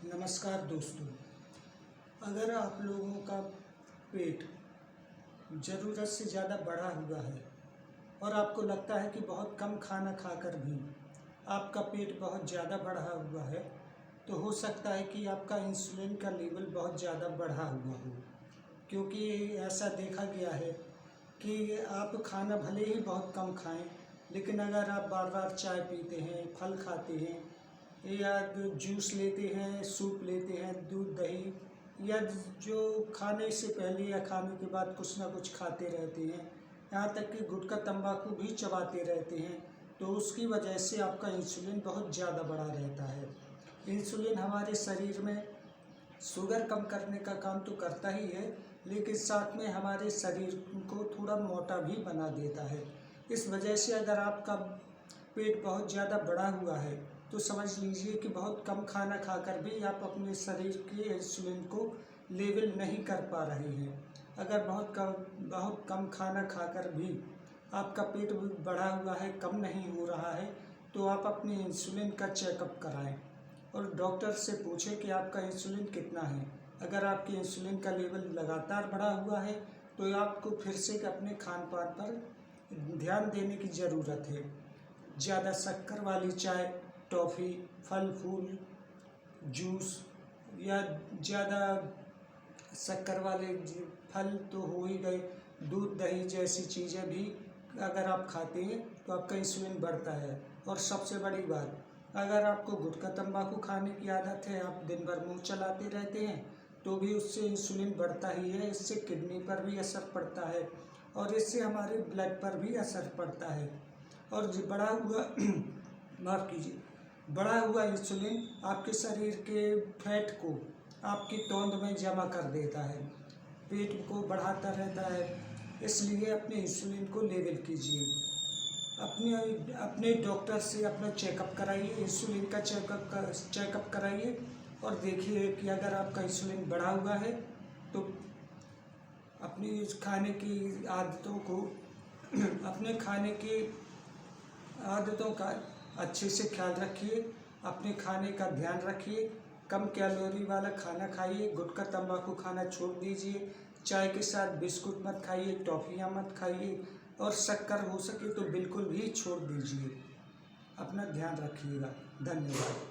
नमस्कार दोस्तों। अगर आप लोगों का पेट ज़रूरत से ज़्यादा बढ़ा हुआ है और आपको लगता है कि बहुत कम खाना खाकर भी आपका पेट बहुत ज़्यादा बढ़ा हुआ है, तो हो सकता है कि आपका इंसुलिन का लेवल बहुत ज़्यादा बढ़ा हुआ हो। क्योंकि ऐसा देखा गया है कि आप खाना भले ही बहुत कम खाएं, लेकिन अगर आप बार बार चाय पीते हैं, फल खाते हैं या जूस लेते हैं, सूप लेते हैं, दूध दही, या जो खाने से पहले या खाने के बाद कुछ ना कुछ खाते रहते हैं, यहाँ तक कि गुटखा तंबाकू भी चबाते रहते हैं, तो उसकी वजह से आपका इंसुलिन बहुत ज़्यादा बढ़ा रहता है। इंसुलिन हमारे शरीर में शुगर कम करने का काम तो करता ही है, लेकिन साथ में हमारे शरीर को थोड़ा मोटा भी बना देता है। इस वजह से अगर आपका पेट बहुत ज़्यादा बढ़ा हुआ है तो समझ लीजिए कि बहुत कम खाना खाकर भी आप अपने शरीर के इंसुलिन को लेवल नहीं कर पा रहे हैं। अगर बहुत कम खाना खाकर भी आपका पेट बढ़ा हुआ है, कम नहीं हो रहा है, तो आप अपने इंसुलिन का चेकअप कराएं और डॉक्टर से पूछें कि आपका इंसुलिन कितना है। अगर आपके इंसुलिन का लेवल लगातार बढ़ा हुआ है तो आपको फिर से अपने खान पान पर ध्यान देने की ज़रूरत है। ज़्यादा शक्कर वाली चाय, टॉफ़ी, फल फूल, जूस या ज़्यादा शक्कर वाले फल तो हो ही गए, दूध दही जैसी चीज़ें भी अगर आप खाते हैं तो आपका इंसुलिन बढ़ता है। और सबसे बड़ी बात, अगर आपको गुटखा तंबाकू खाने की आदत है, आप दिन भर मुंह चलाते रहते हैं, तो भी उससे इंसुलिन बढ़ता ही है। इससे किडनी पर भी असर पड़ता है और इससे हमारे ब्लड पर भी असर पड़ता है। और जो बढ़ा हुआ माफ़ कीजिए, बढ़ा हुआ इंसुलिन आपके शरीर के फैट को आपकी तोंद में जमा कर देता है, पेट को बढ़ाता रहता है। इसलिए अपने इंसुलिन को लेवल कीजिए, अपने डॉक्टर से अपना चेकअप कराइए, इंसुलिन का चेकअप कराइए और देखिए कि अगर आपका इंसुलिन बढ़ा हुआ है तो अपनी खाने की आदतों को अपने खाने की आदतों का अच्छे से ख्याल रखिए, अपने खाने का ध्यान रखिए, कम कैलोरी वाला खाना खाइए, गुटखा तंबाकू खाना छोड़ दीजिए, चाय के साथ बिस्कुट मत खाइए, टॉफ़ियाँ मत खाइए और शक्कर हो सके तो बिल्कुल भी छोड़ दीजिए। अपना ध्यान रखिएगा। धन्यवाद।